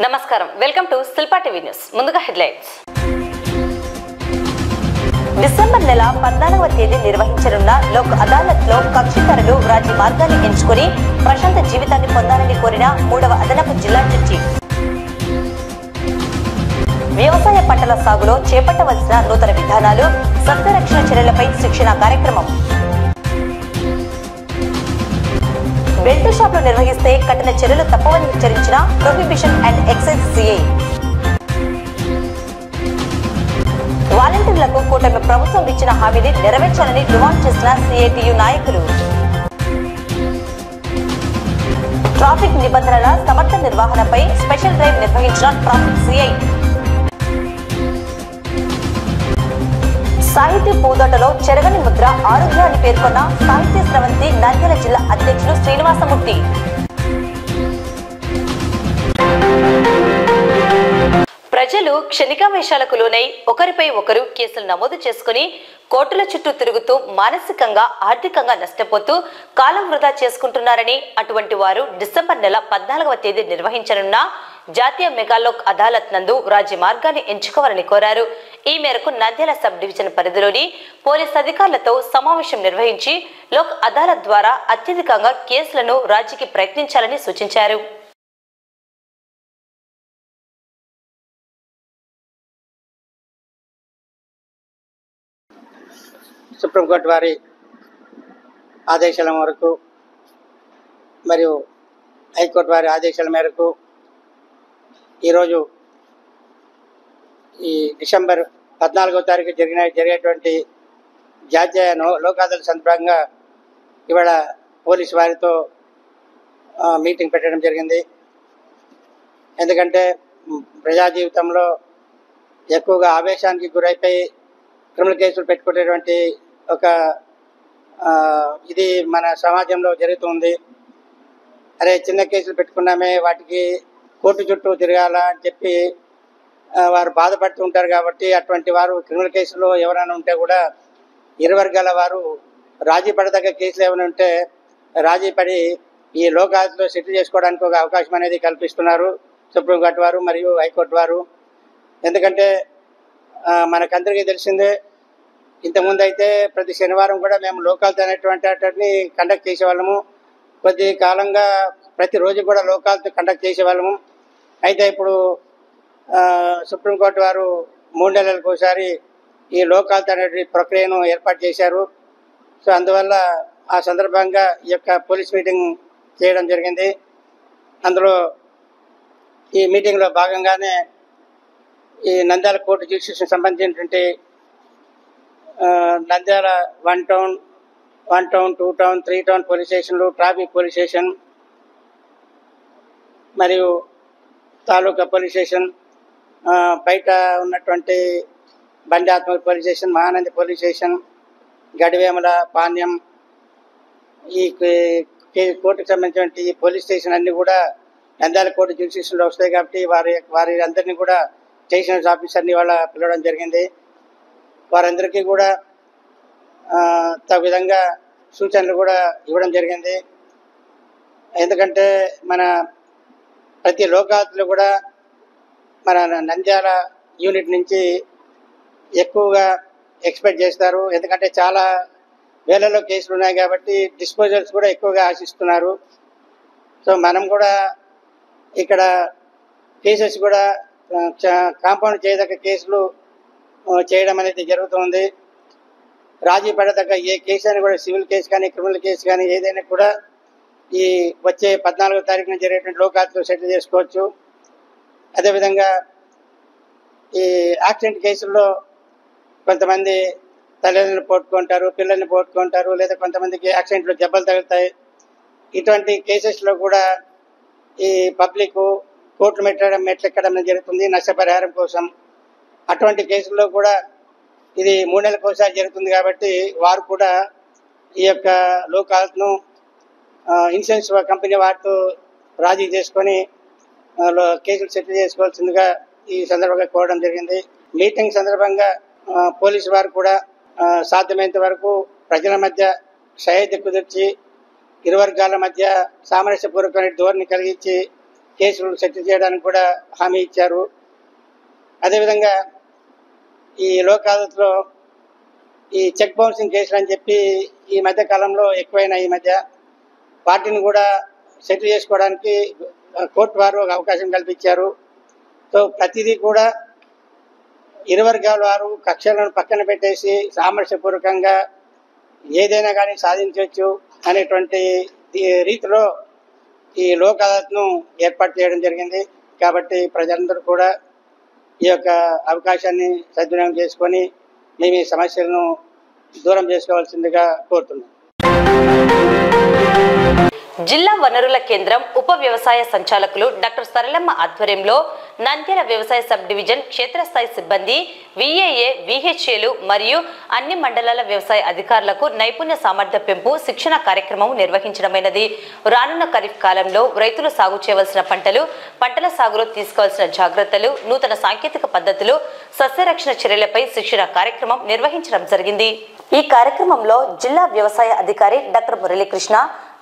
నమస్కారం welcome to Shilpa TV news ముందుగా headlines December నెల 14వ తేదీ నిర్వహించనున్న లోక్ అదాలత్ లో కక్షిదారులు రాజీ మార్గాన్ని ఎంచుకొని ప్రశాంత జీవితాన్ని పొందాలని కోరిన 3వ అదనపు జిల్లా జడ్జి వ్యవసాయ పంటల సాగులో చేపట్టవలసిన నూతన విధానాలు సస్యరక్షణ చర్యలపై శిక్షణ కార్యక్రమం బెల్ట్ షాప్ లో నిర్వహిస్తే కఠిన చర్యలు తప్పవని హెచ్చరించిన ప్రొహిబిషన్ అండ్ ఎక్సైజ్ సిఐ వాలంటీర్లకు కూటమి ప్రభుత్వం ఇచ్చిన హామీని నెరవేర్చాలని డిమాండ్ చేసిన సిఐటియు నాయకులు ట్రాఫిక్ నిబంధనల సమర్థ నిర్వహణపై స్పెషల్ డ్రైవ్ నిర్వహించిన ట్రాఫిక్ సిఐ సాహితీ పూదోటలో చెరగని ముద్ర ఆరోగ్య అని పేర్కొన్న సాహిత్య స్రవంతి నంద్యాల జిల్లా అధ్యక్షులు శ్రీనివాసమూర్తి ప్రజలు క్షణికావేశాలకు లోనై ఒకరిపై ఒకరు కేసులు నమోదు చేసుకుని కోర్టుల చుట్టూ తిరుగుతూ మానసికంగా ఆర్థికంగా నష్టపోతూ కాలం వృధా చేసుకుంటున్నారని అటువంటి వారు డిసెంబర్ నెల 14వ తేదీ నిర్వహించనున్న జాతీయ మెగా లోక్ అదాలత్ నందు రాజీ మార్గాన్ని ఎంచుకోవాలని కోరారు. ఈ మేరకు నంద్యాల సబ్ డివిజన్ పరిధిలోని పోలీస్ అధికారులతో సమావేశం నిర్వహించి లోక్ అదాలత్ ద్వారా అత్యధికంగా కేసులను రాజీకి ప్రయత్నించాలని సూచించారు. సుప్రీంకోర్టు వారి ఆదేశాల మేరకు మరియు హైకోర్టు వారి ఆదేశాల మేరకు ఈరోజు ఈ డిసెంబర్ 14వ తారీఖు జరిగేటువంటి జాతీయ లోక్ అదాలత్ సందర్భంగా ఇవాళ పోలీసు వారితో మీటింగ్ పెట్టడం జరిగింది. ఎందుకంటే ప్రజా జీవితంలో ఎక్కువగా ఆవేశానికి గురైపోయి క్రిమినల్ కేసులు పెట్టుకునేటువంటి ఒక ఇది మన సమాజంలో జరుగుతుంది. అరే చిన్న కేసులు పెట్టుకున్నామే వాటికి కోర్టు చుట్టూ తిరగాల అని చెప్పి వారు బాధపడుతూ ఉంటారు. కాబట్టి అటువంటి వారు క్రిమినల్ కేసులో ఎవరైనా ఉంటే కూడా ఇరు వర్గాల వారు రాజీ పడదగ్గ కేసులు ఏమైనా ఉంటే రాజీ పడి ఈ లోక్ అదాలత్లో సెటిల్ చేసుకోవడానికి ఒక అవకాశం అనేది కల్పిస్తున్నారు సుప్రీంకోర్టు వారు మరియు హైకోర్టు వారు. ఎందుకంటే మనకందరికీ తెలిసిందే, ఇంతకుముందు అయితే ప్రతి శనివారం కూడా మేము లోక్ అదాలత్ అనేటువంటి వాటిని కండక్ట్ చేసేవాళ్ళము. కొద్ది కాలంగా ప్రతిరోజు కూడా లోక్ అదాలత్ కండక్ట్ చేసేవాళ్ళము. అయితే ఇప్పుడు సుప్రీంకోర్టు వారు 3 నెలలకు ఒకసారి ఈ లోక్ అదాలత్ అనే ప్రక్రియను ఏర్పాటు చేశారు. సో అందువల్ల ఆ సందర్భంగా ఈ యొక్క పోలీస్ మీటింగ్ చేయడం జరిగింది. అందులో ఈ మీటింగ్లో భాగంగానే ఈ నంద్యాల కోర్టు జ్యుడిషియల్కి సంబంధించినటువంటి Nandyal 1 town 2 town 3 town police స్టేషన్లు, ట్రాఫిక్ పోలీస్ స్టేషన్ మరియు తాలూకా పోలీస్ స్టేషన్, బయట ఉన్నటువంటి బండి Atmur police station, Mahanandi police station, Gadivemula, Panyam, ఈ కోర్టుకు సంబంధించిన ఈ పోలీస్ స్టేషన్ అన్నీ కూడా నంద్యాల కోర్టు జ్యుడిషియల్లో వస్తాయి. కాబట్టి వారి అందరినీ కూడా స్టేషన్ ఆఫీసర్ని వాళ్ళ పిలవడం జరిగింది. వారందరికీ కూడా తగు విధంగా సూచనలు కూడా ఇవ్వడం జరిగింది. ఎందుకంటే మన ప్రతి లోక్ అదాలత్లో కూడా మన నంద్యాల యూనిట్ నుంచి ఎక్కువగా ఎక్స్పెక్ట్ చేస్తారు. ఎందుకంటే చాలా వేలలో కేసులు ఉన్నాయి కాబట్టి డిస్పోజల్స్ కూడా ఎక్కువగా ఆశిస్తున్నారు. సో మనం కూడా ఇక్కడ కేసెస్ కూడా కాంపౌండ్ చేయదగ్గ కేసులు చేయడం అనేది జరుగుతుంది. రాజీ పడదగ్గ ఏ కేసు అని కూడా సివిల్ కేసు కానీ క్రిమినల్ కేసు కానీ ఏదైనా కూడా ఈ వచ్చే 14వ తారీఖున జరిగేటువంటి లోక్ అదాలత్లో సెటిల్ చేసుకోవచ్చు. అదేవిధంగా ఈ యాక్సిడెంట్ కేసుల్లో కొంతమంది తల్లిదండ్రులు పోగొట్టుకుంటారు, పిల్లల్ని పోగొట్టుకుంటారు, లేదా కొంతమందికి యాక్సిడెంట్లో దెబ్బలు తగులుతాయి. ఇటువంటి కేసెస్లో కూడా ఈ పబ్లిక్ కోర్టు మెట్లెక్కడం జరుగుతుంది నష్టపరిహారం కోసం. అటువంటి కేసుల్లో కూడా ఇది 3 నెలలకు ఒకసారి జరుగుతుంది కాబట్టి వారు కూడా ఈ యొక్క లోక్ అదాలత్ను ఇన్సూరెన్స్ కంపెనీ వారితో రాజీ చేసుకొని కేసులు సెటిల్ చేసుకోవాల్సిందిగా ఈ సందర్భంగా కోరడం జరిగింది. మీటింగ్ సందర్భంగా పోలీసు వారు కూడా సాధ్యమైనంత వరకు ప్రజల మధ్య సయోధ్య కుదిర్చి ఇరు వర్గాల మధ్య సామరస్యపూర్వకమైన ధోరణి కలిగించి కేసులు సెటిల్ చేయడానికి కూడా హామీ ఇచ్చారు. అదేవిధంగా ఈ లోక్ అదాలత్లో ఈ చెక్ బౌన్సింగ్ కేసులు అని చెప్పి ఈ మధ్య కాలంలో ఎక్కువైన ఈ మధ్య వాటిని కూడా సెటిల్ చేసుకోవడానికి కోర్టు వారు ఒక అవకాశం కల్పించారు. సో ప్రతిదీ కూడా ఇరు వర్గాల వారు కక్షలను పక్కన పెట్టేసి సామరస్యపూర్వకంగా ఏదైనా కానీ సాధించవచ్చు అనేటువంటి రీతిలో ఈ లోక్ అదాలత్ను ఏర్పాటు చేయడం జరిగింది. కాబట్టి ప్రజలందరూ కూడా ఈ యొక్క అవకాశాన్ని సద్వినియోగం చేసుకొని మేము ఈ సమస్యలను దూరం చేసుకోవాల్సిందిగా కోరుతున్నాం. జిల్లా వనరుల కేంద్రం ఉప వ్యవసాయ సంచాలకులు డాక్టర్ సరళమ్మ ఆధ్వర్యంలో నంద్యాల వ్యవసాయ సబ్ డివిజన్ క్షేత్రస్థాయి సిబ్బంది, విఏఏ, విహెచ్ఏలు మరియు అన్ని మండలాల వ్యవసాయ అధికారులకు నైపుణ్య సామర్థ్య పెంపు శిక్షణ కార్యక్రమం నిర్వహించడమైనది. రానున్న ఖరీఫ్ కాలంలో రైతులు సాగు చేయవలసిన పంటల సాగులో తీసుకోవాల్సిన జాగ్రత్తలు, నూతన సాంకేతిక పద్ధతులు, సస్యరక్షణ చర్యలపై శిక్షణ కార్యక్రమం నిర్వహించడం జరిగింది. ఈ కార్యక్రమంలో జిల్లా వ్యవసాయ అధికారి డాక్టర్ మురళీకృష్ణ,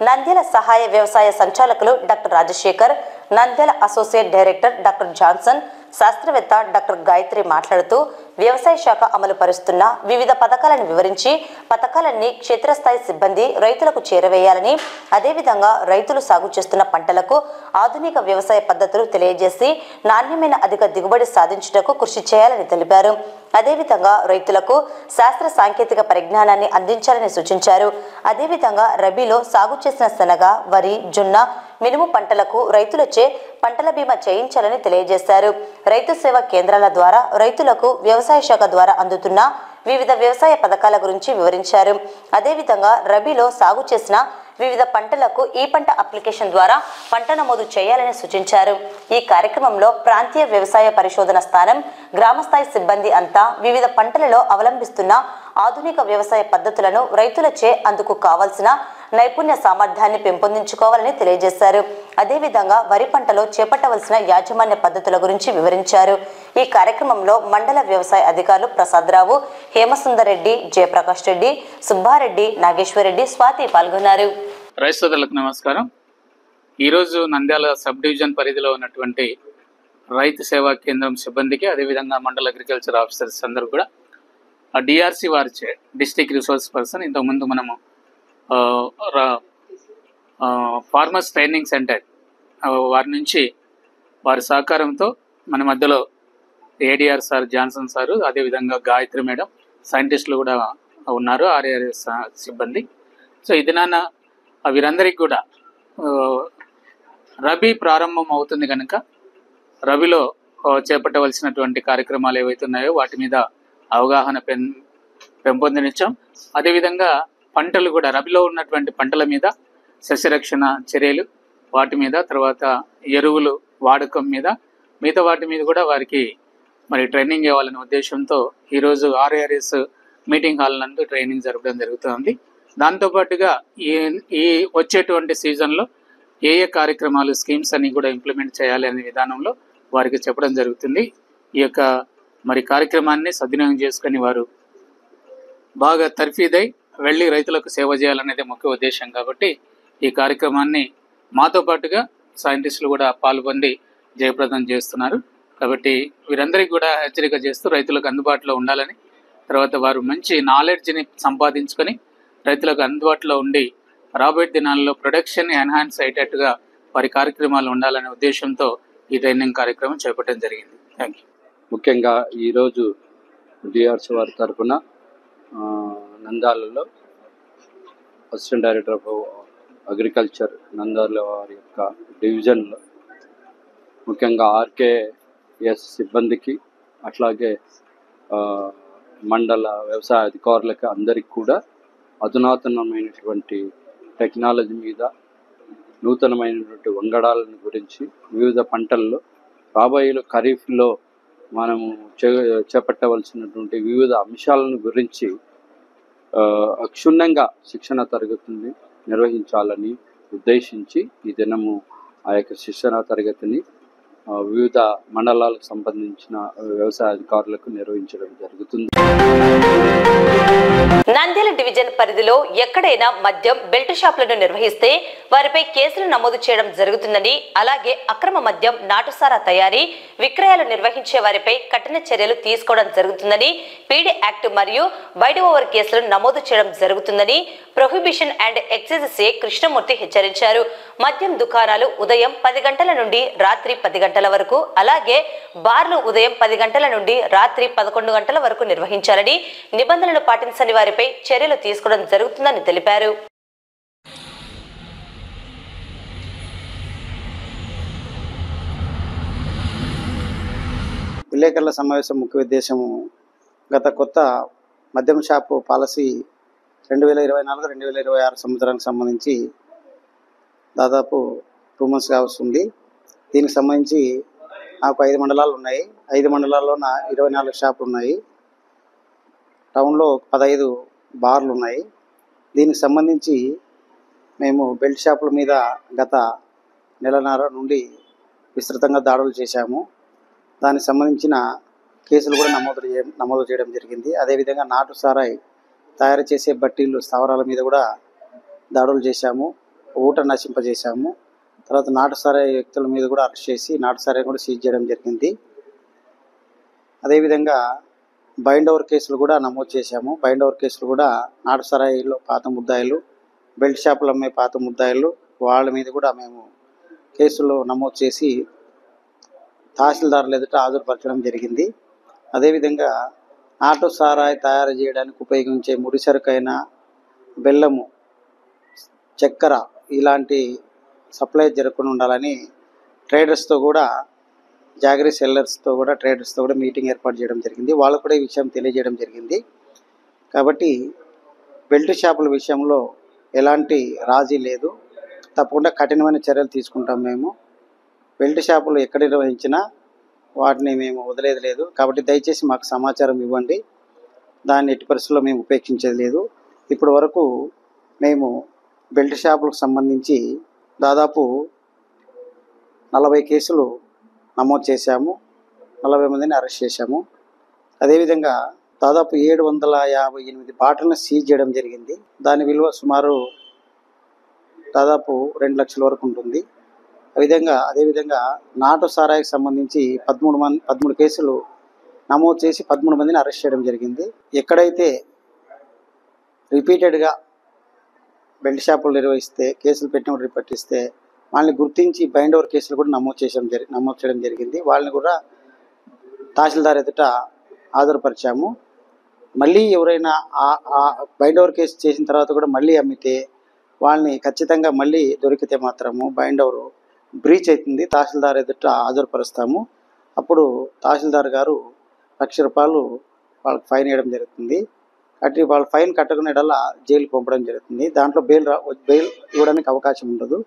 నంద్యాల సహాయ వ్యవసాయ సంచాలకులు doctor Rajasekhar, Nandyal associate director doctor Johnson, శాస్త్రవేత్త డాక్టర్ గాయత్రి మాట్లాడుతూ వ్యవసాయ శాఖ అమలు పరుస్తున్న వివిధ పథకాలను వివరించి పథకాలన్నీ క్షేత్రస్థాయి సిబ్బంది రైతులకు చేరవేయాలని, అదేవిధంగా రైతులు సాగు చేస్తున్న పంటలకు ఆధునిక వ్యవసాయ పద్ధతులు తెలియజేసి నాణ్యమైన అధిక దిగుబడి సాధించుటకు కృషి చేయాలని తెలిపారు. అదేవిధంగా రైతులకు శాస్త్ర సాంకేతిక పరిజ్ఞానాన్ని అందించాలని సూచించారు. అదేవిధంగా రబీలో సాగు చేసిన శనగ, వరి, జొన్న, మినుము పంటలకు రైతులచే పంటల బీమా చేయించాలని తెలియజేశారు. రైతు సేవా కేంద్రాల ద్వారా రైతులకు వ్యవసాయ శాఖ ద్వారా అందుతున్న వివిధ వ్యవసాయ పథకాల గురించి వివరించారు. అదేవిధంగా రబీలో సాగు చేసిన వివిధ పంటలకు ఈ పంట అప్లికేషన్ ద్వారా పంట నమోదు చేయాలని సూచించారు. ఈ కార్యక్రమంలో ప్రాంతీయ వ్యవసాయ పరిశోధన స్థానం, గ్రామస్థాయి సిబ్బంది అంతా వివిధ పంటలలో అవలంబిస్తున్న ఆధునిక వ్యవసాయ పద్ధతులను రైతులచే అందుకు కావాల్సిన నైపుణ్య సామర్థ్యాన్ని పెంపొందించుకోవాలని తెలియజేశారు. అదేవిధంగా వరి పంటలో చేపట్టవలసిన యాజమాన్య పద్ధతుల గురించి వివరించారు. ఈ కార్యక్రమంలో మండల వ్యవసాయ అధికారులు ప్రసాదరావు, హేమసుందర్ రెడ్డి, జయప్రకాష్ రెడ్డి, సుబ్బారెడ్డి, నాగేశ్వరరెడ్డి, స్వాతి పాల్గొన్నారు. రైతులకు నమస్కారం. ఈరోజు నంద్యాల సబ్ డివిజన్ పరిధిలో ఉన్నటువంటి రైతు సేవా కేంద్రం సిబ్బందికి, అదేవిధంగా మండల అగ్రికల్చర్ ఆఫీసర్స్ అందరూ కూడా డిఆర్సి వారిచే, డిస్ట్రిక్ట్ రిసోర్స్ పర్సన్, ఇంతకుముందు మనము ఫార్మర్స్ ట్రైనింగ్ సెంటర్ వారి నుంచి వారి సహకారంతో మన మధ్యలో ఏడిఆర్ సార్, జాన్సన్ సారు, అదేవిధంగా గాయత్రి మేడం, సైంటిస్టులు కూడా ఉన్నారు, ఆర్ఆర్ఎస్ సిబ్బంది. సో ఇది వీరందరికీ కూడా రబీ ప్రారంభం అవుతుంది కనుక రబీలో చేపట్టవలసినటువంటి కార్యక్రమాలు ఏవైతే ఉన్నాయో వాటి మీద అవగాహన పెంపొందించాం. అదేవిధంగా పంటలు కూడా రబీలో ఉన్నటువంటి పంటల మీద సస్యరక్షణ చర్యలు, వాటి మీద, తర్వాత ఎరువులు వాడకం మీద, మిగతా వాటి మీద కూడా వారికి మరి ట్రైనింగ్ ఇవ్వాలనే ఉద్దేశంతో ఈరోజు ఆర్ఆర్ఎస్ మీటింగ్ హాల్ నందు ట్రైనింగ్ జరపడం జరుగుతుంది. దాంతోపాటుగా ఈ వచ్చేటువంటి సీజన్లో ఏ కార్యక్రమాలు, స్కీమ్స్ అన్ని కూడా ఇంప్లిమెంట్ చేయాలి అనే విధానంలో వారికి చెప్పడం జరుగుతుంది. ఈ యొక్క మరి కార్యక్రమాన్ని సద్వినియోగం చేసుకుని వారు బాగా తర్ఫీదై వెళ్ళి రైతులకు సేవ చేయాలనేది ముఖ్య ఉద్దేశం. కాబట్టి ఈ కార్యక్రమాన్ని మాతో పాటుగా సైంటిస్టులు కూడా పాల్గొని జయప్రదం చేస్తున్నారు. కాబట్టి వీరందరికీ కూడా హెచ్చరిక చేస్తూ రైతులకు అందుబాటులో ఉండాలని, తర్వాత వారు మంచి నాలెడ్జ్ని సంపాదించుకొని రైతులకు అందుబాటులో ఉండి రాబోయే దినాల్లో ప్రొడక్షన్ ఎన్హాన్స్ అయ్యేటట్టుగా వారి కార్యక్రమాలు ఉండాలనే ఉద్దేశంతో ఈ ట్రైనింగ్ కార్యక్రమం చేపట్టడం జరిగింది. Thank you. ముఖ్యంగా ఈరోజు డిఆర్సీ వారి తరఫున నంద్యాలలో assistant director of agriculture Nandyal వారి యొక్క డివిజన్లో ముఖ్యంగా ఆర్కేఎస్ సిబ్బందికి, అట్లాగే మండల వ్యవసాయ అధికారులకి అందరికీ కూడా అధునాతనమైనటువంటి టెక్నాలజీ మీద, నూతనమైనటువంటి వంగడాలను గురించి, వివిధ పంటల్లో రాబోయే ఖరీఫ్లో మనము చేపట్టవలసినటువంటి వివిధ అంశాలను గురించి క్షుణ్ణంగా శిక్షణ తరగతిని నిర్వహించాలని ఉద్దేశించి ఈ దినము ఆ యొక్క శిక్షణ తరగతిని వివిధ మండలాలకు సంబంధించిన వ్యవసాయ అధికారులకు నిర్వహించడం జరుగుతుంది. నంద్యాల డివిజన్ పరిధిలో ఎక్కడైనా మద్యం బెల్ట్ షాపులను నిర్వహిస్తే వారిపై కేసులు నమోదు చేయడం జరుగుతుందని, అలాగే అక్రమ మద్యం నాటుసారా తయారీ విక్రయాలు నిర్వహించే వారిపై కఠిన చర్యలు తీసుకోవడం జరుగుతుందని, పీడీ యాక్ట్ మరియు బైట్ ఓవర్ కేసులు నమోదు చేయడం జరుగుతుందని prohibition and excise CI Krishnamurthy హెచ్చరించారు. మద్యం దుకాణాలు ఉదయం 10 గంటల నుండి రాత్రి 10 గంటల వరకు, అలాగే బార్లు ఉదయం 10 గంటల నుండి రాత్రి 11 గంటల వరకు నిర్వహించాలని, నిబంధనలు పాటించని వారిపై చర్యలు తీసుకోవడం జరుగుతుందని తెలిపారు. విలేకరుల సమావేశం ముఖ్య ఉద్దేశము గత కొత్త మద్యం షాపు పాలసీ 2024-2026 సంవత్సరానికి సంబంధించి దాదాపు 2 months వస్తుంది. దీనికి సంబంధించి నాకు 5 మండలాలు ఉన్నాయి. 5 మండలాల్లోన 24 షాపులు ఉన్నాయి. టౌన్లో 15 బార్లు ఉన్నాయి. దీనికి సంబంధించి మేము బెల్ట్ షాపుల మీద గత నెలన్నర నుండి విస్తృతంగా దాడులు చేశాము. దానికి సంబంధించిన కేసులు కూడా నమోదు చేయడం జరిగింది. అదేవిధంగా నాటు సారాయి తయారు చేసే బట్టీలు స్థావరాల మీద కూడా దాడులు చేశాము, ఊట నశింపజేశాము. తర్వాత నాటు సారాయి వ్యక్తుల మీద కూడా అరెస్ట్ చేసి నాటు సారాయి కూడా సీజ్ చేయడం జరిగింది. అదేవిధంగా బైండ్ ఓవర్ కేసులు కూడా నమోదు చేశాము. బైండ్ ఓవర్ కేసులు కూడా నాటు సారాయిలో పాత ముద్దాయిలు, బెల్ట్ షాపులు అమ్మే పాత ముద్దాయిలు, వాళ్ళ మీద కూడా మేము కేసులు నమోదు చేసి తహసీల్దారులు ఎదుట హాజరుపరచడం జరిగింది. అదేవిధంగా నాటు సారాయి తయారు చేయడానికి ఉపయోగించే ముడి సరుకైన బెల్లము, చక్కెర ఇలాంటి సప్లై జరగకుండా ఉండాలని ట్రేడర్స్తో కూడా, జాగరీ సెల్లర్స్తో కూడా, ట్రేడర్స్తో కూడా మీటింగ్ ఏర్పాటు చేయడం జరిగింది. వాళ్ళకు కూడా ఈ విషయం తెలియజేయడం జరిగింది. కాబట్టి బెల్ట్ షాపుల విషయంలో ఎలాంటి రాజీ లేదు, తప్పకుండా కఠినమైన చర్యలు తీసుకుంటాం. మేము బెల్ట్ షాపులు ఎక్కడ నిర్వహించినా వాటిని మేము వదిలేది లేదు. కాబట్టి దయచేసి మాకు సమాచారం ఇవ్వండి. దాన్ని ఎట్టి పరిస్థితుల్లో మేము ఉపేక్షించేది లేదు. ఇప్పటి వరకు మేము బెల్ట్ షాపులకు సంబంధించి దాదాపు 40 కేసులు నమోదు చేశాము, 40 మందిని అరెస్ట్ చేశాము. అదేవిధంగా దాదాపు 758 బాటిల్ను సీజ్ చేయడం జరిగింది. దాని విలువ సుమారు దాదాపు 2 లక్షల వరకు ఉంటుంది. అదేవిధంగా నాటు సారాయికి సంబంధించి 13 కేసులు నమోదు చేసి 13 మందిని అరెస్ట్ చేయడం జరిగింది. ఎక్కడైతే రిపీటెడ్గా బెల్ట్ షాపులు నిర్వహిస్తే, కేసులు పెట్టినప్పుడు రిపట్టిస్తే వాళ్ళని గుర్తించి బైండ్ ఓవర్ కేసులు కూడా నమోదు చేయడం జరిగింది. వాళ్ళని కూడా తహసీల్దార్ ఎదుట హాజరుపరిచాము. మళ్ళీ ఎవరైనా ఆ బైండ్ ఓవర్ కేసు చేసిన తర్వాత కూడా మళ్ళీ అమ్మితే వాళ్ళని ఖచ్చితంగా మళ్ళీ దొరికితే మాత్రము బైండ్ ఓవర్ బ్రీచ్ అవుతుంది, తహసీల్దార్ ఎదుట హాజరుపరుస్తాము. అప్పుడు తహసీల్దార్ గారు ₹1,00,000 వాళ్ళకి ఫైన్ వేయడం జరుగుతుంది. అటు వాళ్ళ ఫైన్ కట్టకుండా జైలుకి పంపడం జరుగుతుంది. దాంట్లో బెయిల్ ఇవ్వడానికి అవకాశం ఉండదు.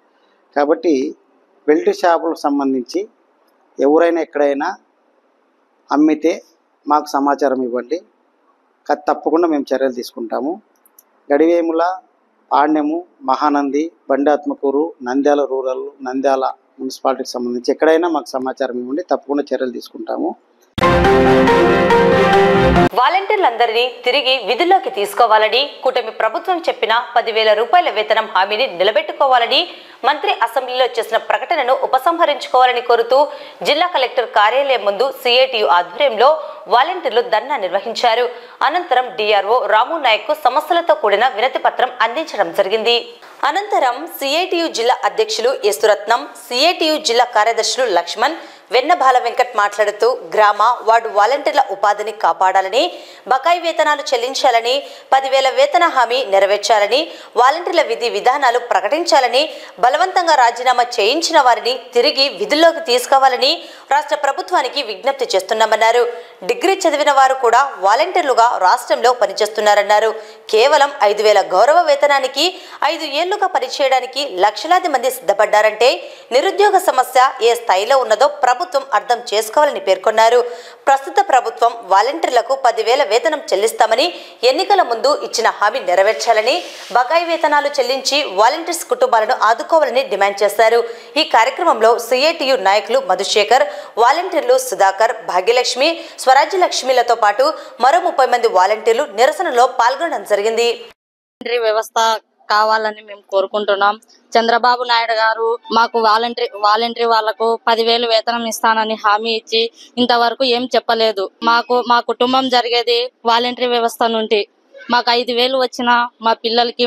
కాబట్టి బెల్ట్ షాపులకు సంబంధించి ఎవరైనా ఎక్కడైనా అమ్మితే మాకు సమాచారం ఇవ్వండి, తప్పకుండా మేము చర్యలు తీసుకుంటాము. గడివేముల, పాణ్యము, మహానంది, బండాత్మకూరు, నంద్యాల రూరల్, నంద్యాల మున్సిపాలిటీకి సంబంధించి ఎక్కడైనా మాకు సమాచారం ఇవ్వండి, తప్పకుండా చర్యలు తీసుకుంటాము. వాలంటీర్లందరినీ తిరిగి విధుల్లోకి తీసుకోవాలని, కూటమి ప్రభుత్వం చెప్పిన 10,000 రూపాయల వేతనం హామీని నిలబెట్టుకోవాలని, మంత్రి అసెంబ్లీలో చేసిన ప్రకటనను ఉపసంహరించుకోవాలని కోరుతూ జిల్లా కలెక్టర్ కార్యాలయం ముందు సిఐటియు ఆధ్వర్యంలో వాలంటీర్లు ధర్నా నిర్వహించారు. అనంతరం డిఆర్ఓ రాము నాయక్ సమస్యలతో కూడిన వినతి పత్రం అందించడం జరిగింది. అనంతరం సిఐటియు జిల్లా అధ్యక్షులు యేసురత్నం, సిఐటియు జిల్లా కార్యదర్శులు లక్ష్మణ్, వెన్నబాల వెంకట్ మాట్లాడుతూ గ్రామ వార్డు వాలంటీర్ల ఉపాధిని కాపాడాలని, బకాయి వేతనాలు చెల్లించాలని, 10,000 వేతన హామీ నెరవేర్చాలని, వాలంటీర్ల విధి విధానాలు ప్రకటించాలని, బలవంతంగా రాజీనామా చేయించిన వారిని తిరిగి విధుల్లోకి తీసుకోవాలని రాష్ట్ర ప్రభుత్వానికి విజ్ఞప్తి చేస్తున్నామన్నారు. డిగ్రీ చదివిన వారు కూడా వాలంటీర్లుగా రాష్ట్రంలో పనిచేస్తున్నారన్నారు. కేవలం 5,000 గౌరవ వేతనానికి 5 ఏళ్లుగా పనిచేయడానికి లక్షలాది మంది సిద్ధపడ్డారంటే నిరుద్యోగ సమస్య ఏ స్థాయిలో ఉన్నదో ప్రభుత్వం ప్రభుత్వం అర్థం చేసుకోవాలని పేర్కొన్నారు. ప్రస్తుత ప్రభుత్వం వాలంటీర్లకు 10,000 వేతనం చెల్లిస్తామని ఎన్నికల ముందు ఇచ్చిన హామీ నెరవేర్చాలని, బకాయి వేతనాలు చెల్లించి వాలంటీర్స్ కుటుంబాలను ఆదుకోవాలని డిమాండ్ చేశారు. ఈ కార్యక్రమంలో సిఐటియు నాయకులు మధుశేఖర్, వాలంటీర్లు సుధాకర్, భాగ్యలక్ష్మి, స్వరాజ్యలక్ష్మిలతో పాటు మరో 30 మంది వాలంటీర్లు నిరసనలో పాల్గొనడం జరిగింది. వ్యవస్థ కావాలని మేము కోరుకుంటున్నాం. చంద్రబాబు నాయుడు గారు మాకు వాలంటరీ వాళ్లకు 10,000 వేతనం ఇస్తానని హామీ ఇచ్చి ఇంతవరకు ఏం చెప్పలేదు. మా కుటుంబం జరిగేది వాలంటరీ వ్యవస్థ నుండి. మాకు 5,000 వచ్చినా మా పిల్లలకి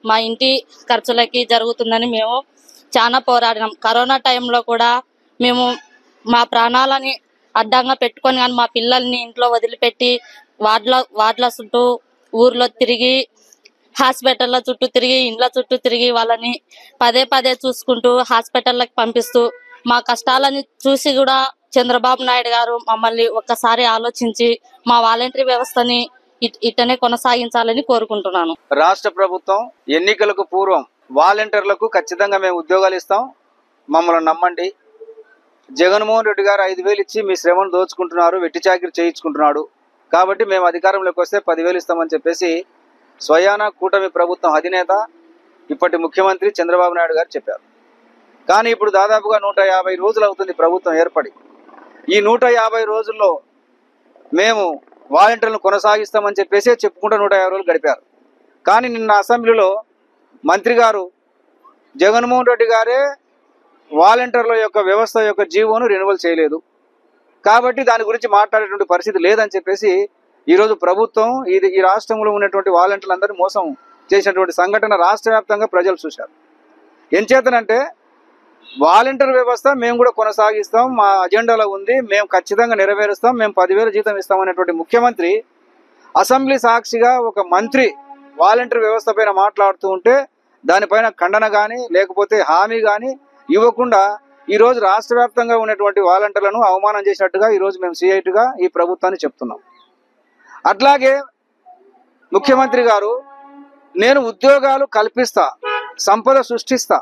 మా ఇంటి ఖర్చులకి జరుగుతుందని మేము చాలా పోరాడినాం. కరోనా టైంలో కూడా మేము మా ప్రాణాలని అడ్డంగా పెట్టుకొని కానీ మా పిల్లల్ని ఇంట్లో వదిలిపెట్టి వార్డుల చుట్టూ ఊర్లో తిరిగి, హాస్పిటల్ల చుట్టూ తిరిగి, ఇండ్ల చుట్టూ తిరిగి వాళ్ళని పదే చూసుకుంటూ హాస్పిటల్కి పంపిస్తూ మా కష్టాలని చూసి కూడా చంద్రబాబు నాయుడు గారు మమ్మల్ని ఒక్కసారి ఆలోచించి మా వాలంటరీ వ్యవస్థని ఇట్టనే కొనసాగించాలని కోరుకుంటున్నాను. రాష్ట్ర ప్రభుత్వం ఎన్నికలకు పూర్వం వాలంటీర్లకు ఖచ్చితంగా మేము ఉద్యోగాలు ఇస్తాం, మమ్మల్ని నమ్మండి. జగన్మోహన్ రెడ్డి గారు 5,000 ఇచ్చి మీ శ్రమను దోచుకుంటున్నారు, వెట్టి చాకిరి చేయించుకుంటున్నాడు, కాబట్టి మేము అధికారంలోకి వస్తే 10,000 ఇస్తామని చెప్పేసి స్వయాన కూటమి ప్రభుత్వం అధినేత ఇప్పటి ముఖ్యమంత్రి చంద్రబాబు నాయుడు గారు చెప్పారు. కానీ ఇప్పుడు దాదాపుగా 150 రోజులు అవుతుంది ప్రభుత్వం ఏర్పడి. ఈ 150 రోజుల్లో మేము వాలంటీర్లను కొనసాగిస్తామని చెప్పేసి చెప్పుకుంటూ 150 రోజులు గడిపారు. కానీ నిన్న అసెంబ్లీలో మంత్రి గారు జగన్మోహన్ రెడ్డి గారే వాలంటీర్ల యొక్క వ్యవస్థ యొక్క జీవోను రెన్యువల్ చేయలేదు, కాబట్టి దాని గురించి మాట్లాడేటువంటి పరిస్థితి లేదని చెప్పేసి ఈరోజు ప్రభుత్వం ఈ రాష్ట్రంలో ఉన్నటువంటి వాలంటీర్లందరినీ మోసం చేసినటువంటి సంఘటన రాష్ట్ర వ్యాప్తంగా ప్రజలు చూశారు. ఎంచేతనంటే వాలంటీర్ వ్యవస్థ మేము కూడా కొనసాగిస్తాం, మా అజెండాలో ఉంది, మేము ఖచ్చితంగా నెరవేరుస్తాం, మేము 10,000 జీతం ఇస్తామనేటువంటి ముఖ్యమంత్రి అసెంబ్లీ సాక్షిగా ఒక మంత్రి వాలంటీర్ వ్యవస్థ పైన మాట్లాడుతూ ఉంటే దానిపైన ఖండన కానీ లేకపోతే హామీ కానీ ఇవ్వకుండా ఈరోజు రాష్ట్ర వ్యాప్తంగా ఉన్నటువంటి వాలంటీర్లను అవమానం చేసినట్టుగా ఈరోజు మేము సిఐటిగా ఈ ప్రభుత్వాన్ని చెప్తున్నాం. అట్లాగే ముఖ్యమంత్రి గారు నేను ఉద్యోగాలు కల్పిస్తా, సంపద సృష్టిస్తా,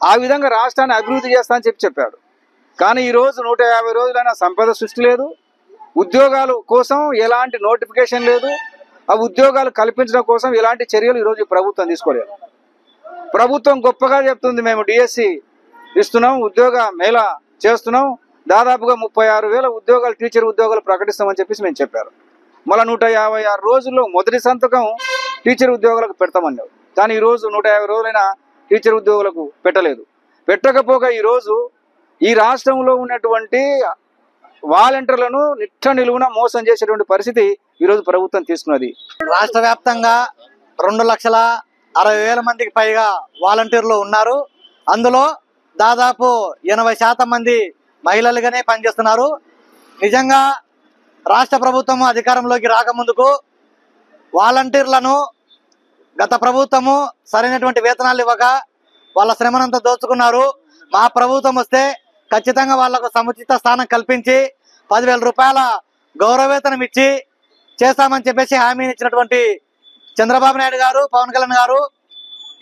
ఆ విధంగా రాష్ట్రాన్ని అభివృద్ధి చేస్తా అని చెప్పాడు. కానీ ఈరోజు 150 రోజులైనా సంపద సృష్టి లేదు, ఉద్యోగాల కోసం ఎలాంటి నోటిఫికేషన్ లేదు, ఆ ఉద్యోగాలు కల్పించడం కోసం ఎలాంటి చర్యలు ఈరోజు ప్రభుత్వం తీసుకోలేదు. ప్రభుత్వం గొప్పగా చెప్తుంది మేము డిఎస్సి ఇస్తున్నాం, ఉద్యోగ మేళా చేస్తున్నాం, దాదాపుగా 36,000 ఉద్యోగాలు టీచర్ ఉద్యోగాలు ప్రకటిస్తామని చెప్పేసి మేము చెప్పారు. మళ్ళీ 156 రోజుల్లో మొదటి సంతకం టీచర్ ఉద్యోగాలకు పెడతామన్నారు. కానీ ఈరోజు 150 రోజులైనా టీచర్ ఉద్యోగులకు పెట్టలేదు. పెట్టకపోగా ఈరోజు ఈ రాష్ట్రంలో ఉన్నటువంటి వాలంటీర్లను నిలువున మోసం చేసేటువంటి పరిస్థితి ఈరోజు ప్రభుత్వం తీసుకున్నది. రాష్ట్ర వ్యాప్తంగా 2,60,000 మందికి పైగా వాలంటీర్లు ఉన్నారు. అందులో దాదాపు 80% మంది మహిళలుగానే పనిచేస్తున్నారు. నిజంగా రాష్ట్ర ప్రభుత్వం అధికారంలోకి రాకముందుకు వాలంటీర్లను గత ప్రభుత్వము సరైనటువంటి వేతనాలు ఇవ్వక వాళ్ళ శ్రమనంతా దోచుకున్నారు. మా ప్రభుత్వం వస్తే ఖచ్చితంగా వాళ్లకు సముచిత స్థానం కల్పించి 10,000 రూపాయల గౌరవ వేతనం ఇచ్చి చేస్తామని చెప్పేసి హామీని ఇచ్చినటువంటి చంద్రబాబు నాయుడు గారు, పవన్ కళ్యాణ్ గారు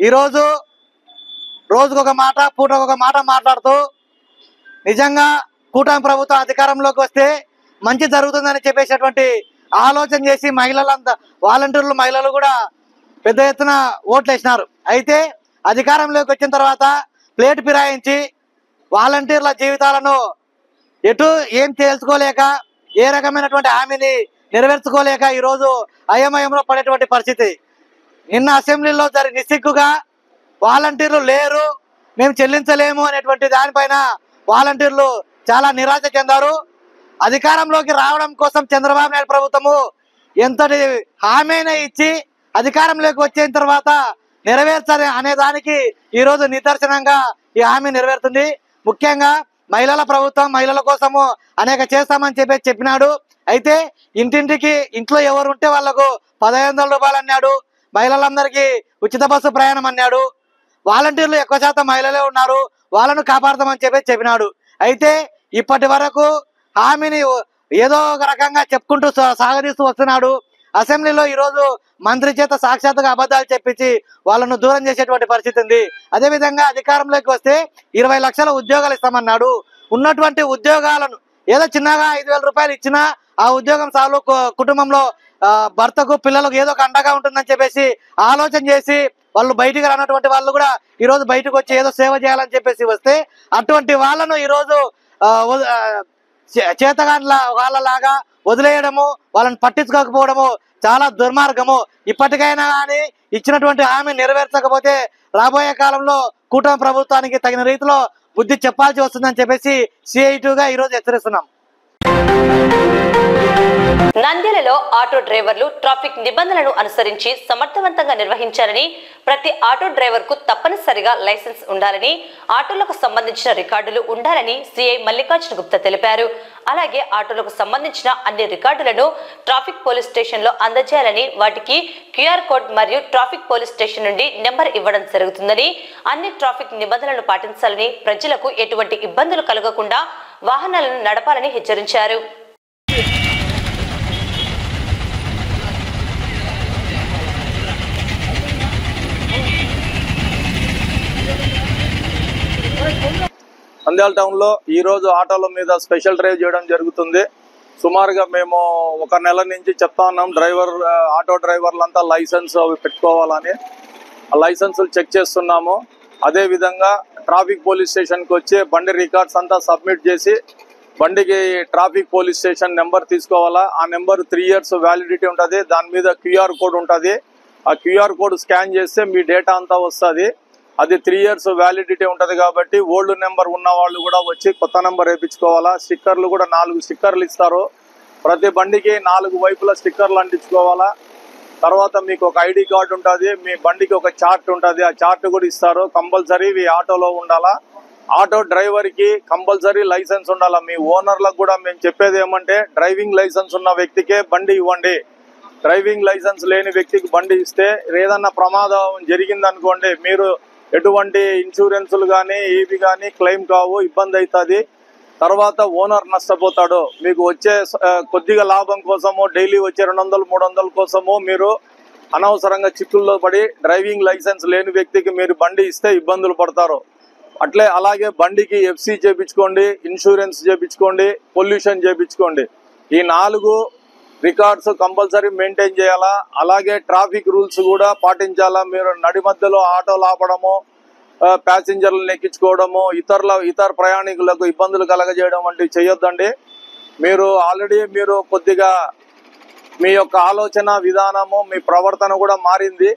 ఈరోజు రోజుకొక మాట, పూటకొక మాట మాట్లాడుతూ నిజంగా కూటమి ప్రభుత్వం అధికారంలోకి వస్తే మంచి జరుగుతుందని చెప్పేసేటువంటి ఆలోచన చేసి వాలంటీర్లు మహిళలు కూడా పెద్ద ఎత్తున ఓట్లు వేసినారు. అయితే అధికారంలోకి వచ్చిన తర్వాత ప్లేట్ ఫిరాయించి వాలంటీర్ల జీవితాలను ఏం తెలుసుకోలేక, ఏ రకమైనటువంటి హామీని నెరవేర్చుకోలేక ఈరోజు అయోమయంలో పడేటువంటి పరిస్థితి. నిన్న అసెంబ్లీలో నిస్సిగ్గుగా వాలంటీర్లు లేరు, మేము చెల్లించలేము అనేటువంటి దానిపైన వాలంటీర్లు చాలా నిరాశ చెందారు. అధికారంలోకి రావడం కోసం చంద్రబాబు నాయుడు ప్రభుత్వము ఎంతటి హామీని ఇచ్చి అధికారంలోకి వచ్చిన తర్వాత నెరవేర్చాలి అనే దానికి ఈరోజు నిదర్శనంగా ఈ హామీ నెరవేరుతుంది. ముఖ్యంగా మహిళల ప్రభుత్వం మహిళల కోసము అనేక చేస్తామని చెప్పినాడు. అయితే ఇంటింటికి ఇంట్లో ఎవరు ఉంటే వాళ్లకు 1,500 రూపాయలు అన్నాడు. మహిళలందరికీ ఉచిత బస్సు ప్రయాణం అన్నాడు. వాలంటీర్లు ఎక్కువ శాతం మహిళలే ఉన్నారు, వాళ్ళను కాపాడతామని చెప్పినాడు. అయితే ఇప్పటి వరకు హామీని ఏదో ఒక రకంగా చెప్పుకుంటూ సాగదీస్తూ వస్తున్నాడు. అసెంబ్లీలో ఈరోజు మంత్రి చేత సాక్షాత్తుగా అబద్ధాలు చెప్పించి వాళ్ళను దూరం చేసేటువంటి పరిస్థితి ఉంది. అదేవిధంగా అధికారంలోకి వస్తే 20 లక్షల ఉద్యోగాలు ఇస్తామన్నాడు. ఉన్నటువంటి ఉద్యోగాలను ఏదో చిన్నగా 5,000 రూపాయలు ఇచ్చినా ఆ ఉద్యోగం చాలు కుటుంబంలో భర్తకు పిల్లలకు ఏదో ఒక అండగా ఉంటుందని చెప్పేసి ఆలోచన చేసి వాళ్ళు బయటికి రానటువంటి వాళ్ళు కూడా ఈ రోజు బయటకు వచ్చి ఏదో సేవ చేయాలని చెప్పేసి వస్తే అటువంటి వాళ్ళను ఈ రోజు చేతగాండ్ల వాళ్ళలాగా వదిలేయడము, వాళ్ళని పట్టించుకోకపోవడము చాలా దుర్మార్గము. ఇప్పటికైనా కానీ ఇచ్చినటువంటి హామీ నెరవేర్చకపోతే రాబోయే కాలంలో కూటమి ప్రభుత్వానికి తగిన రీతిలో బుద్ధి చెప్పాల్సి వస్తుందని చెప్పేసి CITగా ఈ రోజు హెచ్చరిస్తున్నాం. నంద్యాలలో ఆటో డ్రైవర్లు ట్రాఫిక్ నిబంధనలను అనుసరించి సమర్థవంతంగా నిర్వహించాలని, ప్రతి ఆటో డ్రైవర్ కు తప్పనిసరిగా లైసెన్స్ ఉండాలని, ఆటోలకు సంబంధించిన రికార్డులు ఉండాలని సిఐ మల్లికార్జున గుప్తా తెలిపారు. అలాగే ఆటోలకు సంబంధించిన అన్ని రికార్డులను ట్రాఫిక్ పోలీస్ స్టేషన్ లో అందజేయాలని, వాటికి QR కోడ్ మరియు ట్రాఫిక్ పోలీస్ స్టేషన్ నుండి నెంబర్ ఇవ్వడం జరుగుతుందని, అన్ని ట్రాఫిక్ నిబంధనలను పాటించాలని, ప్రజలకు ఎటువంటి ఇబ్బందులు కలగకుండా వాహనాలను నడపాలని హెచ్చరించారు. నంద్యాల టౌన్లో ఈరోజు ఆటోల మీద స్పెషల్ డ్రైవ్ చేయడం జరుగుతుంది. సుమారుగా మేము ఒక నెల నుంచి చెప్తా ఉన్నాం, ఆటో డ్రైవర్లంతా లైసెన్స్ అవి పెట్టుకోవాలని. ఆ లైసెన్సులు చెక్ చేస్తున్నాము. అదేవిధంగా ట్రాఫిక్ పోలీస్ స్టేషన్కి వచ్చి బండి రికార్డ్స్ అంతా సబ్మిట్ చేసి బండికి ట్రాఫిక్ పోలీస్ స్టేషన్ నెంబర్ తీసుకోవాలా. ఆ నెంబర్ 3 years వ్యాలిడిటీ ఉంటుంది. దాని మీద QR కోడ్ ఉంటుంది. ఆ QR కోడ్ స్కాన్ చేస్తే మీ డేటా అంతా వస్తుంది. అది 3 years వ్యాలిడిటీ ఉంటుంది కాబట్టి ఓల్డ్ నెంబర్ ఉన్న వాళ్ళు కూడా వచ్చి కొత్త నెంబర్ వేయించుకోవాలా. స్టిక్కర్లు కూడా 4 స్టిక్కర్లు ఇస్తారు. ప్రతి బండికి 4 వైపుల స్టిక్కర్లు అంటించుకోవాలా. తర్వాత మీకు ఒక ID కార్డు ఉంటుంది. మీ బండికి ఒక చార్ట్ ఉంటుంది. ఆ చార్ట్ కూడా ఇస్తారు. కంపల్సరీ ఇవి ఆటోలో ఉండాలా. ఆటో డ్రైవర్కి కంపల్సరీ లైసెన్స్ ఉండాలా. మీ ఓనర్లకు కూడా మేము చెప్పేది ఏమంటే, డ్రైవింగ్ లైసెన్స్ ఉన్న వ్యక్తికే బండి ఇవ్వండి. డ్రైవింగ్ లైసెన్స్ లేని వ్యక్తికి బండి ఇస్తే ఏదన్నా ప్రమాదం జరిగిందనుకోండి, మీరు ఎటువంటి ఇన్సూరెన్సులు కానీ ఏవి కానీ క్లెయిమ్ కావు, ఇబ్బంది అవుతుంది. తర్వాత ఓనర్ నష్టపోతాడు. మీకు వచ్చే కొద్దిగా లాభం కోసము, డైలీ వచ్చే 200-300 కోసము మీరు అనవసరంగా చిక్కుల్లో పడి డ్రైవింగ్ లైసెన్స్ లేని వ్యక్తికి మీరు బండి ఇస్తే ఇబ్బందులు పడతారు. అలాగే బండికి FC చేయించుకోండి, ఇన్సూరెన్స్ చేయించుకోండి, పొల్యూషన్ చేయించుకోండి. ఈ 4 రికార్డ్స్ కంపల్సరీ మెయింటైన్ చేయాలా. అలాగే ట్రాఫిక్ రూల్స్ కూడా పాటించాలా. మీరు నడి మధ్యలో ఆటోలు ఆపడము, ప్యాసింజర్లను ఎక్కించుకోవడము, ఇతర ప్రయాణికులకు ఇబ్బందులు కలగజేయడం వంటివి చేయొద్దండి. మీరు కొద్దిగా మీ యొక్క ఆలోచన విధానము, మీ ప్రవర్తన కూడా మారింది.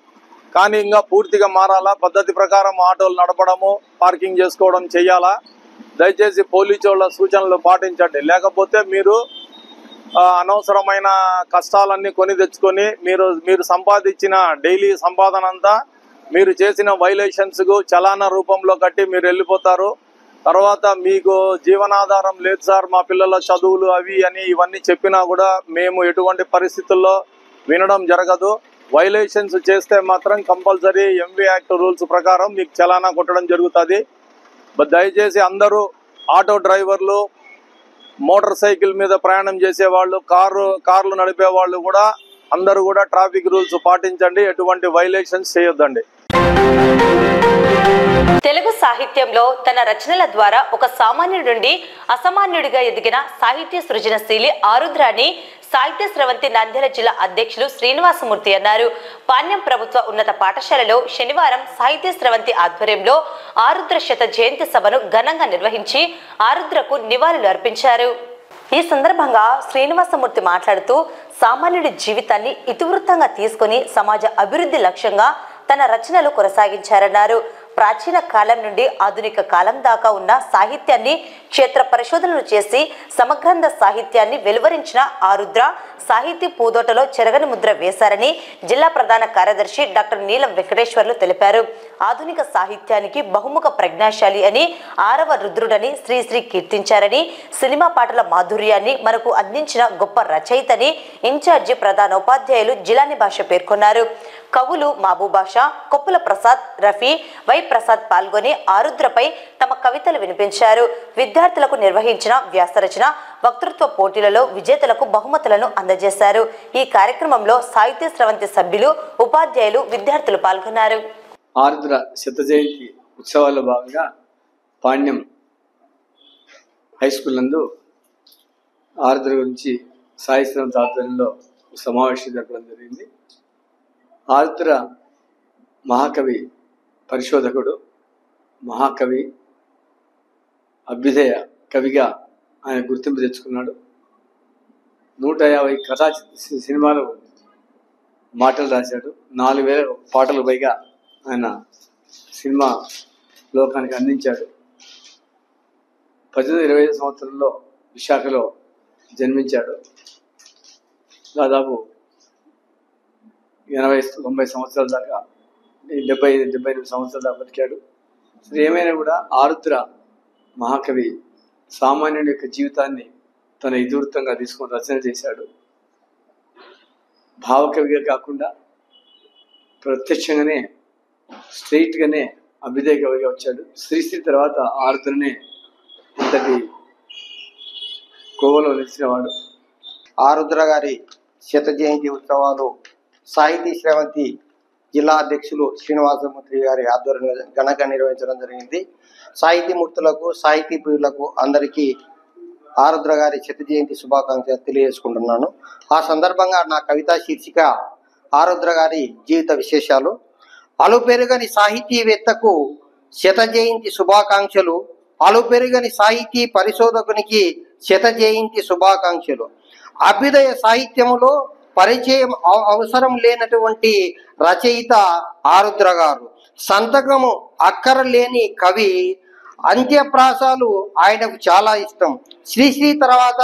కానీ ఇంకా పూర్తిగా మారాలా. పద్ధతి ప్రకారం ఆటోలు నడపడము, పార్కింగ్ చేసుకోవడం చెయ్యాలా. దయచేసి పోలీసు వాళ్ళ సూచనలు పాటించండి. లేకపోతే మీరు అనవసరమైన కష్టాలన్నీ కొని తెచ్చుకొని మీరు సంపాదించిన డైలీ సంపాదన అంతా మీరు చేసిన వైలేషన్స్కు చలానా రూపంలో కట్టి మీరు వెళ్ళిపోతారు. తర్వాత మీకు జీవనాధారం లేదు సార్, మా పిల్లల చదువులు అవి అని ఇవన్నీ చెప్పినా కూడా మేము ఎటువంటి పరిస్థితుల్లో వినడం జరగదు. వైలేషన్స్ చేస్తే మాత్రం కంపల్సరీ MV యాక్ట్ రూల్స్ ప్రకారం మీకు చలానా కొట్టడం జరుగుతుంది. దయచేసి అందరూ ఆటో డ్రైవర్లు, మోటార్ సైకిల్ మీద ప్రయాణం చేసేవాళ్ళు, కార్లు నడిపే వాళ్ళు కూడా అందరూ కూడా ట్రాఫిక్ రూల్స్ పాటించండి. ఎటువంటి వైలేషన్స్ చేయొద్దండి. తెలుగు సాహిత్యంలో తన రచనల ద్వారా ఒక సామాన్యుడి నుండి అసామాన్యుడిగా ఎదిగిన సాహిత్య సృజనశీలి ఆరుద్రాని సాహిత్య స్రవంతి నంద్యాల జిల్లా అధ్యక్షులు శ్రీనివాసమూర్తి అన్నారు. పాణ్యం ప్రభుత్వ ఉన్నత పాఠశాలలో శనివారం సాహిత్య స్రవంతి ఆధ్వర్యంలో ఆరుద్ర శత జయంతి సభను ఘనంగా నిర్వహించి ఆరుద్రకు నివాళులు అర్పించారు. ఈ సందర్భంగా శ్రీనివాసమూర్తి మాట్లాడుతూ సామాన్యుడి జీవితాన్ని ఇతివృత్తంగా తీసుకుని సమాజ అభివృద్ధి లక్ష్యంగా తన రచనలు కొనసాగించారన్నారు. ప్రాచీన కాలం నుండి ఆధునిక కాలం దాకా ఉన్న సాహిత్యాన్ని క్షేత్ర పరిశోధనలు చేసి సమగ్రంథ సాహిత్యాన్ని వెలువరించిన ఆరుద్ర సాహితీ పూదోటలో చెరగని ముద్ర వేశారని జిల్లా ప్రధాన కార్యదర్శి డాక్టర్ నీలం వెంకటేశ్వర్లు తెలిపారు. ఆధునిక సాహిత్యానికి బహుముఖ ప్రజ్ఞాశాలి అని, 6వ రుద్రుడని శ్రీశ్రీ కీర్తించారని, సినిమా పాటల మాధుర్యాన్ని మనకు అందించిన గొప్ప రచయితని ఇన్ఛార్జి ప్రధానోపాధ్యాయులు జిలాని భాష పేర్కొన్నారు. కవులు మహబూబాషా, కొప్పుల ప్రసాద్, రఫీ, వై ప్రసాద్ పాల్గొని ఆరుద్రపై తమ కవితలు వినిపించారు. విద్యార్థులకు నిర్వహించిన వ్యాసరచన, వక్తృత్వ పోటీలలో విజేతలకు బహుమతులను అందజేశారు. ఈ కార్యక్రమంలో సాహిత్య స్రవంతి సభ్యులు, ఉపాధ్యాయులు, విద్యార్థులు పాల్గొన్నారు. ఆరుద్ర శత జయంతి ఉత్సవాల్లో భాగంగా పాణ్యం హై స్కూల్ నందు ఆరుద్ర గురించి సాయి శ్రీరామ్ ఆధ్వర్యంలో సమావేశం జరపడం జరిగింది. ఆరుద్ర మహాకవి, పరిశోధకుడు, మహాకవి, అభ్యుదయ కవిగా ఆయన గుర్తింపు తెచ్చుకున్నాడు. 150 కథా సినిమాలు మాటలు రాశాడు. 4000 పాటలు పైగా ఆయన సినిమా లోకానికి అందించాడు. 1825 సంవత్సరంలో విశాఖలో జన్మించాడు. దాదాపు 80-90 సంవత్సరాల దాకా, 70-78 సంవత్సరాల దాకా బతికాడు. ఏమైనా కూడా ఆరుద్ర మహాకవి సామాన్యుడి యొక్క జీవితాన్ని తన ఇతివృత్తంగా తీసుకొని రచన చేశాడు. భావకవిగా కాకుండా ప్రత్యక్షంగానే స్ట్రైట్గానే అభ్యుదయ కవిగా వచ్చాడు. శ్రీశ్రీ తర్వాత ఆరుద్రనే అంతటి కోవలో నిలిచినవాడు. ఆరుద్ర గారి శత జయంతి ఉత్సవాలు సాహితీ శ్రవంతి జిల్లా అధ్యక్షులు శ్రీనివాసమూర్తి గారి ఆధ్వర్యంలో ఘనంగా నిర్వహించడం జరిగింది. సాహితీమూర్తులకు, సాహితీ ప్రియులకు అందరికీ ఆరుద్ర గారి శత జయంతి శుభాకాంక్షలు తెలియజేసుకుంటున్నాను. ఆ సందర్భంగా నా కవితా శీర్షిక ఆరుద్ర గారి జీవిత విశేషాలు. అలుపెరుగని సాహితీవేత్తకు శత జయంతి శుభాకాంక్షలు. అలుపెరుగని సాహితీ పరిశోధకునికి శత జయంతి శుభాకాంక్షలు. అభ్యుదయ సాహిత్యములో పరిచయం అవసరం లేనటువంటి రచయిత ఆరుద్ర గారు. సంతకము అక్కరలేని కవి. అంత్యప్రాసాలు ఆయనకు చాలా ఇష్టం. శ్రీశ్రీ తర్వాత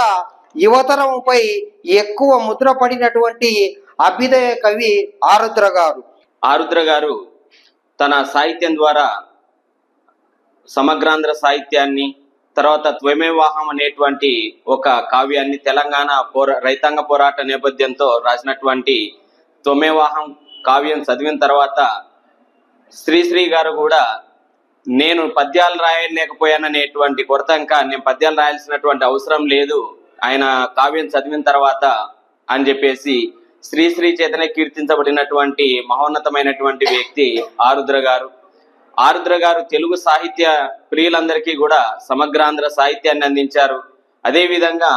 యువతరంపై ఎక్కువ ముద్రపడినటువంటి అభ్యుదయ కవి ఆరుద్ర గారు. ఆరుద్ర గారు తన సాహిత్యం ద్వారా సమగ్రాంధ్ర సాహిత్యాన్ని, తర్వాత త్వమేవాహం అనేటువంటి ఒక కావ్యాన్ని తెలంగాణ రైతాంగ పోరాట నేపథ్యంతో రాసినటువంటి త్వమేవాహం కావ్యం చదివిన తర్వాత శ్రీశ్రీ గారు కూడా నేను పద్యాలు రాయలేకపోయాననేటువంటి కొరత, ఇంకా నేను పద్యాలు రాయాల్సినటువంటి అవసరం లేదు ఆయన కావ్యం చదివిన తర్వాత అని చెప్పేసి శ్రీశ్రీ చేతనే కీర్తించబడినటువంటి మహోన్నతమైనటువంటి వ్యక్తి ఆరుద్ర గారు. ఆరుద్ర గారు తెలుగు సాహిత్య ప్రియులందరికీ కూడా సమగ్రాంధ్ర సాహిత్యాన్ని అందించారు. అదేవిధంగా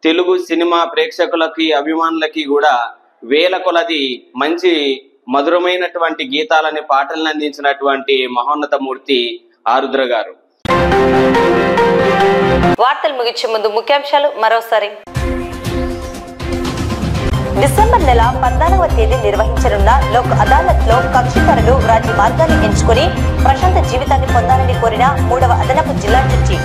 తెలుగు సినిమా ప్రేక్షకులకి, అభిమానులకి కూడా వేల కొలది మంచి మధురమైనటువంటి గీతాలని, పాటలను అందించినటువంటి మహోన్నత మూర్తి ఆరుద్ర గారు. వార్తలు ముగించే ముందు ముఖ్యాంశాలు మరోసారి. డిసెంబర్ నెల 14వ తేదీ నిర్వహించనున్న లోక్ అదాలత్ లో కక్షిదారులు రాజీ మార్గాన్ని ఎంచుకుని ప్రశాంత జీవితాన్ని పొందాలని కోరిన 3వ అదనపు జిల్లా జడ్జి.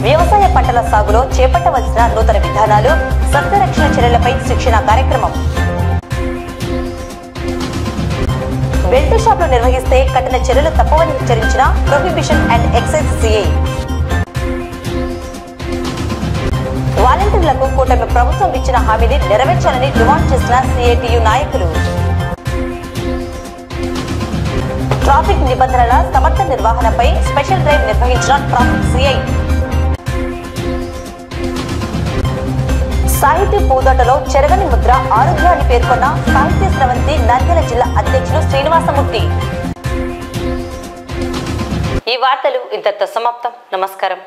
వ్యవసాయ పంటల సాగులో చేపట్టవలసిన నూతన విధానాలు, సస్యరక్షణ చర్యలపై శిక్షణ కార్యక్రమం. బెల్ట్ షాపులు నిర్వహిస్తే కఠిన చర్యలు తప్పవని హెచ్చరించిన ప్రొహిబిషన్ అండ్ ఎక్సైజ్ సిఐ. వాలంటీర్లకు కూటమి ప్రభుత్వం ఇచ్చిన హామీని నెరవేర్చాలని డిమాండ్ చేసిన సిఐటియు నాయకులు. ట్రాఫిక్ నిబంధనల సమర్థ నిర్వహణపై స్పెషల్ డ్రైవ్ నిర్వహించిన ట్రాఫిక్ సిఐ. సాహితీ పూదోటలో చెరగని ముద్ర ఆరుద్ర అని పేర్కొన్న సాహిత్య స్రవంతి నంద్యాల జిల్లా అధ్యక్షులు శ్రీనివాసమూర్తి. ఈ వార్తలు ఇంతటితో సమాప్తం. నమస్కారం.